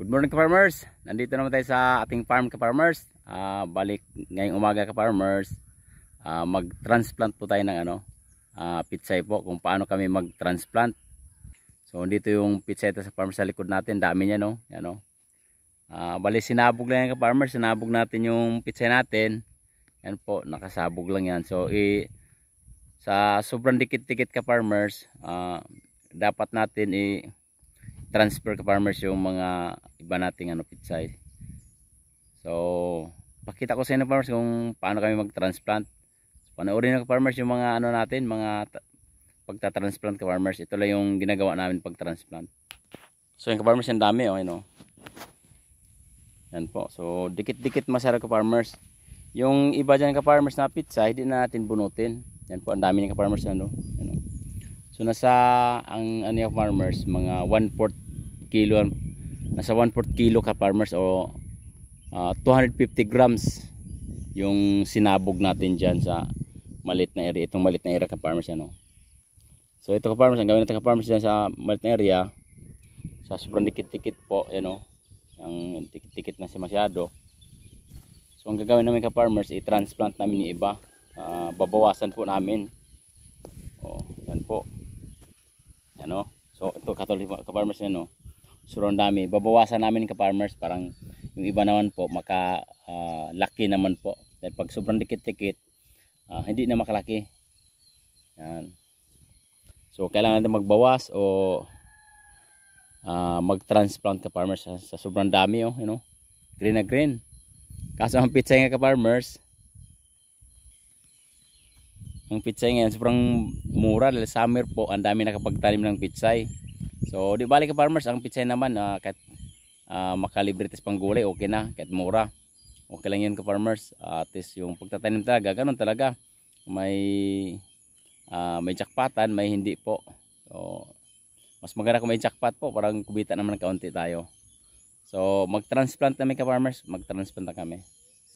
Good morning ka-farmers. Nandito naman tayo sa ating farm ka-farmers. Balik ngayong umaga ka-farmers. Mag-transplant po tayo ng pitsay po kung paano kami mag-transplant. So dito yung pitsay sa farm sa likod natin, dami niya no. Yan no. Bali sinabog lang yan ka-farmers, sinabog natin yung pitsay natin. Yan po, nakasabog lang yan. So sa sobrang dikit-dikit ka-farmers, dapat natin transfer ka-farmers yung mga iba nating pitsay. So pakita ko sa inyo farmers kung paano kami mag-transplant. So, panoorin nyo ka-farmers yung mga natin, mga pagta-transplant ka-farmers. Ito lang yung ginagawa namin pag-transplant. So yung ka-farmers, yung dami yan po. So dikit-dikit masarap ka-farmers. Yung iba dyan ka-farmers na pitsay, hindi na natin bunutin. Yan po, ang dami ng ka-farmers So nasa ang farmers, mga 1/4 kilo, nasa 1/4 kilo ka-farmers o 250 grams yung sinabog natin diyan sa maliit na area. Itong maliit na area ka-farmers So ito ka-farmers, ang gawin natin ka-farmers diyan sa maliit na area, sa sobrang dikit-dikit po, ang dikit-dikit na masyado. So ang gagawin namin ka-farmers, i-transplant namin yung iba. Babawasan po namin. Yan po. So ito katulad ka-farmers surround dami. Babawasan namin ka-farmers, parang yung iba naman po laki naman po. Dahil pag sobrang dikit-dikit, hindi na makalaki. Yan. So kailangan natin magbawas o mag-transplant ka-farmers sa sobrang dami green na green. Kaso ang pitsay nga ka-farmers, ang pitsay ngayon sobrang mura dahil summer po, ang dami nakapagtanim ng pitsay. So di balik ka-farmers, ang pitsay naman kahit makalibre pang gulay, okay na, kahit mura. Okay lang yun ka-farmers. At least yung pagtatanim talaga, ganun talaga. May jackpotan, may hindi po. So mas maganda kung may jackpot po, parang kubita naman ng kaunti tayo. So mag-transplant namin ka-farmers, mag-transplant na kami.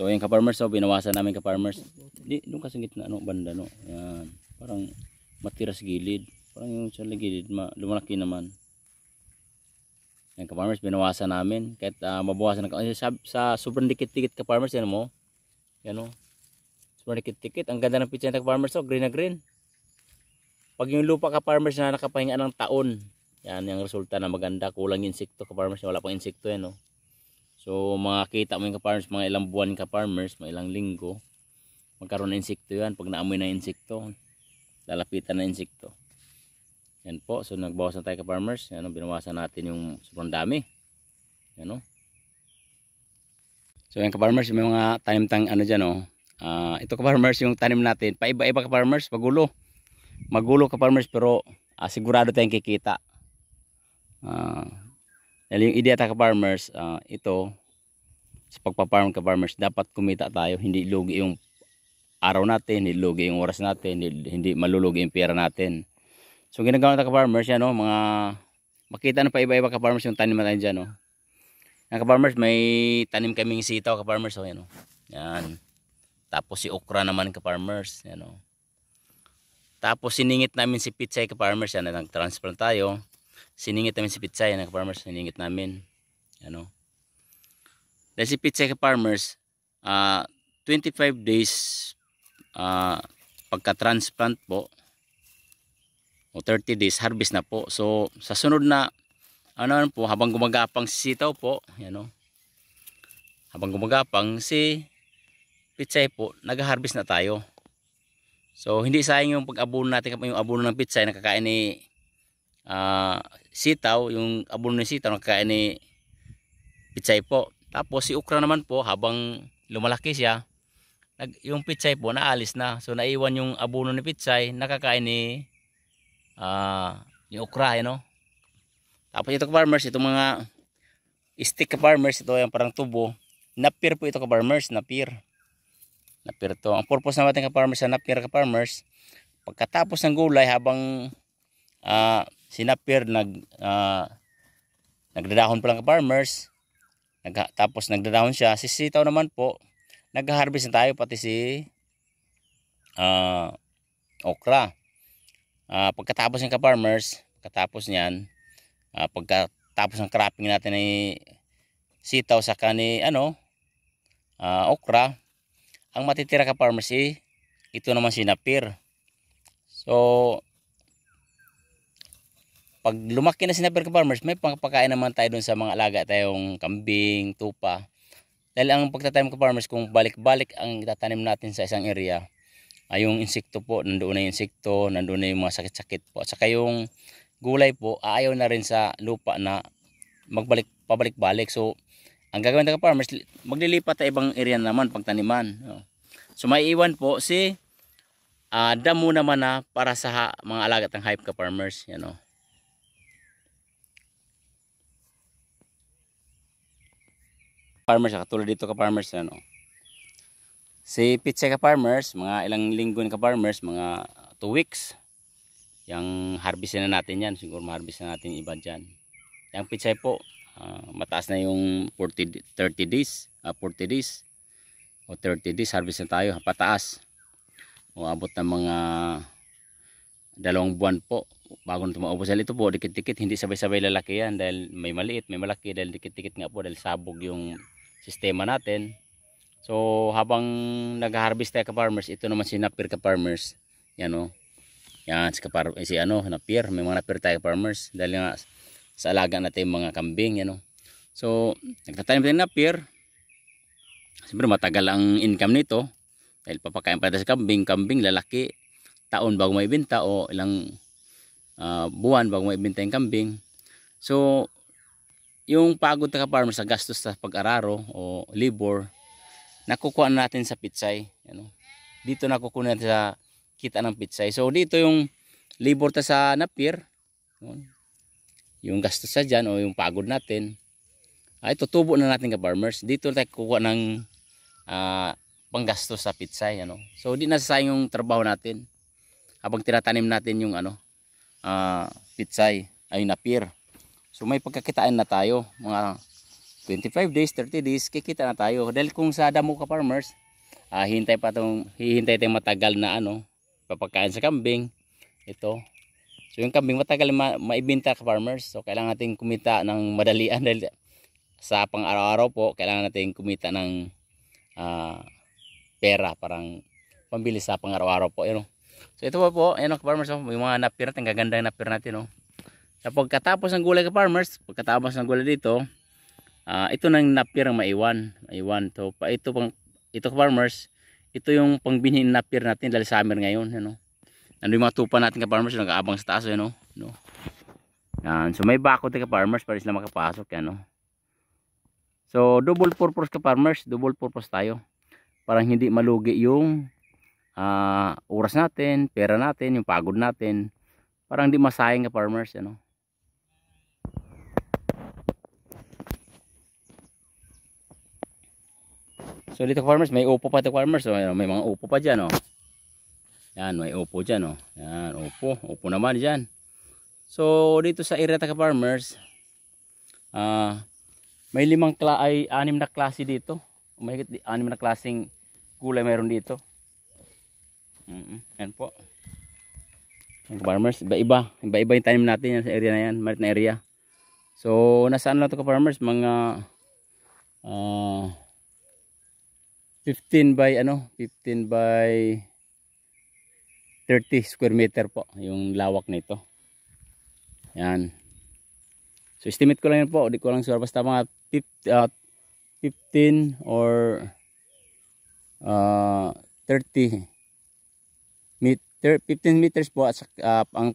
So yung ka-farmers, binawasan namin ka-farmers. Di doon kasi gitna banda Yan. Parang matira sa gilid. Parang yung sa gilid lumalaki naman. Yan ka-farmers, binawasan namin kahit mabawasan sa sobrang dikit-dikit ka-farmers yan mo. Yan sobrang dikit-dikit. Ang ganda ng pitsay ng ka-farmers, green na green. Pag yung lupa ka-farmers na nakapahinga ng taon, yan yung resulta na maganda. Kulang yung insekto ka-farmers, wala pang insekto yan So makakita mo yung ka-farmers, mga ilang buwan ka-farmers, mga ilang linggo, magkaroon ng insekto yan. Pag naamoy na insekto, lalapitan na insekto. Yan po, so nagbawas na tayo ka-farmers. Binawasan natin yung sobrang dami. So yan ka-farmers, may mga tanim-tang dyan ito ka-farmers, yung tanim natin, paiba-iba ka-farmers, magulo ka-farmers, pero sigurado tayong kikita. Dahil yung ideya ka-farmers, ito sa pagpa-farm ka-farmers, dapat kumita tayo, hindi lugi yung araw natin, hindi lugi yung oras natin, hindi malulugi yung pera natin. So ginagawa natin ka-farmers mga makita na pa iba-iba ka-farmers yung tanim natin dyan Yan ka-farmers, may tanim kaming sitaw ka-farmers yan. Tapos si okra naman ka-farmers, Tapos siningit namin si pitsay ka-farmers, nag-transplant tayo. Siningit namin si pitsay ka-farmers, siningit namin. Dahil si pitsay ka-farmers, 25 days pagka-transplant po o 30 days harvest na po. So sa sunod na po, habang gumagapang si sitaw po, habang gumagapang si pitsay po, nag-harvest na tayo. So hindi sayang yung pag-abono natin, yung abono ng pitsay nakakain ni sitaw, yung abono ng sitaw nakakain ni pitsay po. Tapos si okra naman po, habang lumalaki siya, yung pitsay po naalis na. So naiwan yung abono ni pitsay, nakakain ni yung okra Tapos ito ka-farmers, itong mga stick ka-farmers, ito yung parang tubo, napir po ito ka-farmers, napir to. Ang purpose natin ka-farmers sa napir ka-farmers, pagkatapos ng gulay, habang sinapir nagdadahon pa lang ka-farmers, tapos nagdadahon siya, si sitaw naman po, nag-harvest na tayo, pati si okra. Pagkatapos ng ka-farmers, pagkatapos niyan, pagkatapos ng cropping natin ay sitaw sa kani okra. Ang matitira ka farmers ito naman si napir. So pag lumaki na si napir ka farmers, may pangpakain naman tayo dun sa mga alaga tayong kambing, tupa. Dahil ang pagtatanim ka farmers, kung balik-balik ang itatanim natin sa isang area, ay yung insekto po, nandoon na yung insekto, nandoon na yung mga sakit-sakit po. At saka yung gulay po, ayaw na rin sa lupa na pabalik-balik. So ang gagawin tayo farmers, maglilipat sa ibang area naman pagtaniman. So may iwan po si damo naman na para sa mga alaga ng hype ka farmers. Yan o. Farmers, katulad dito ka farmers. Yan o. Si pitsay ka farmers, mga ilang linggo ka farmers, mga 2 weeks. Yung harvest na natin yan. Siguro ma-harvest na natin iba dyan. Yung pitsay po, mataas na yung 30 days o 30 days harvest na tayo, pataas o abot ng mga 2 buwan po bago na maubos. Ito po dikit-dikit, hindi sabay-sabay lalaki yan dahil may maliit, may malaki, dahil dikit-dikit nga po dahil sabog yung sistema natin. So habang nag-harvest tayo ka farmers, ito naman si napir ka farmers. Yan o, yan si napir, may mga napir tayo ka farmers dahil nga sa alaga natin mga kambing, yan o. So nagtatanim tayo ng napir. Siyempre matagal ang income nito dahil papakain pa tayo sa kambing lalaki, taon bago maibenta o ilang buwan bago maibenta yung kambing. So yung pagod ka farmers sa gastos sa pag-araro o labor, nakukuha natin sa pitsay, yan o. Dito nakukuha natin sa kita ng pitsay. So dito yung labor ta sa napir, yung gastos sa dyan o yung pagod natin ay tutubo na natin ka farmers. Dito tayo kukuha ng panggastos sa pitsay, ano. So di nasasayang yung trabaho natin habang tinatanim natin yung pitsay ay napir. So may pagkakitaan na tayo, mga 25 days, 30 days kikita na tayo. Dahil kung sa damo ka farmers, hihintay tayong matagal na papakain sa kambing. Ito. So yung kambing matagal maibenta ka farmers. So kailangan natin kumita ng madalian dahil sa pang-araw-araw po kailangan natin kumita ng pera, parang pambili sa pang-araw-araw po. So ito po, ka farmers, may mga napir natin, gaganda yung napir natin. So pagkatapos ng gulay ka farmers, pagkatapos ng gulay dito, ito nang napir ang maiwan. So ito ka farmers, ito yung pangbinhin napir natin dahil summer ngayon. Nandun yung mga tupa natin ka farmers, nag-aabang sa taas. Yan. So may bakod ka farmers para sila makapasok. So double purpose ka farmers, double purpose tayo. Parang hindi malugi yung oras natin, pera natin, yung pagod natin. Parang hindi masayang ka farmers. So dito farmers, may upo pa ito farmers. So, may mga upo pa dyan. Yan, may upo dyan. Yan, upo naman dyan. So dito sa area ka farmers, may 6 ay 6 na klase dito. May 6 na klaseng gulay mayroon dito. Yan po. Yan farmers, iba yung tanim natin yan sa area na yan, malit na area. So nasaan lang ito ka farmers, mga 15 by 30 square meter po yung lawak nito. Yan. So estimate ko lang yan po, di ko lang sure, basta mga 15 or 30 15 meters po at ang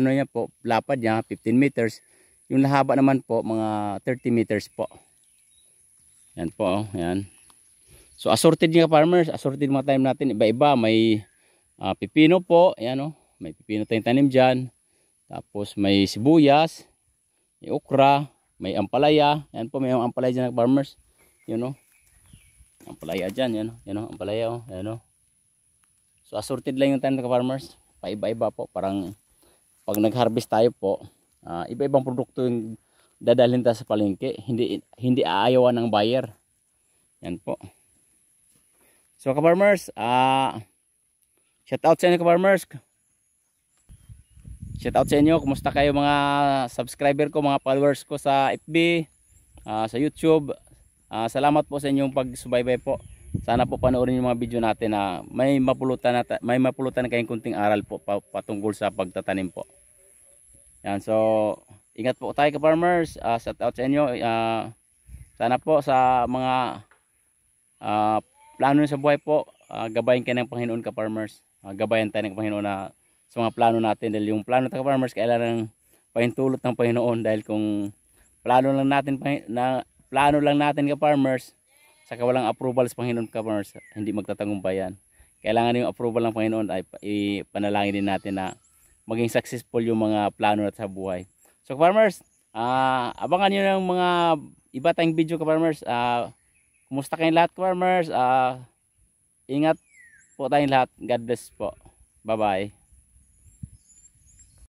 niya po, lapad niya 15 meters. Yung lahaba naman po mga 30 meters po. Yan po, yan. So assorted niya farmers, assorted mga tanim natin, iba-iba, may pipino po, yan may pipino tayong tanim diyan. Tapos may sibuyas, may okra, may ampalaya. Yan po, may ampalaya diyan farmers. Ampalaya diyan, yan ampalaya yan. So assorted lang yung tanim ng farmers, paiba-iba po, parang pag nag-harvest tayo po, iba-ibang produkto yung dadalhin tayo sa palengke, hindi aayawan ng buyer. Yan po. So ka-farmers, shout out sa inyo ka-farmers. Shout out sa inyo, kumusta kayo mga subscriber ko, mga followers ko sa FB, sa YouTube, Salamat po sa inyong pagsubaybay po. Sana po panoorin yung mga video natin na may mapulutan na kayong kunting aral po patungkol sa pagtatanim po. Yan, so ingat po tayo ka-farmers. Shout out sa inyo. Sana po sa mga plano sa buhay po, gabayan kayo ng Panginoon ka-farmers. Gabayan tayo ng Panginoon na sa mga plano natin, dahil yung plano tayo ka-farmers kailangan pahintulot ng Panginoon, dahil kung plano lang natin ka-farmers saka walang approval sa Panginoon ka-farmers, hindi magtatagumpay yan. Kailangan yung approval ng Panginoon ay ipanalangin din natin na maging successful yung mga plano natin sa buhay. So farmers, abangan nyo ng mga iba tayong video ka-farmers. Kumusta kayong lahat ka-farmers? Ingat po tayong lahat. God bless po. Bye bye.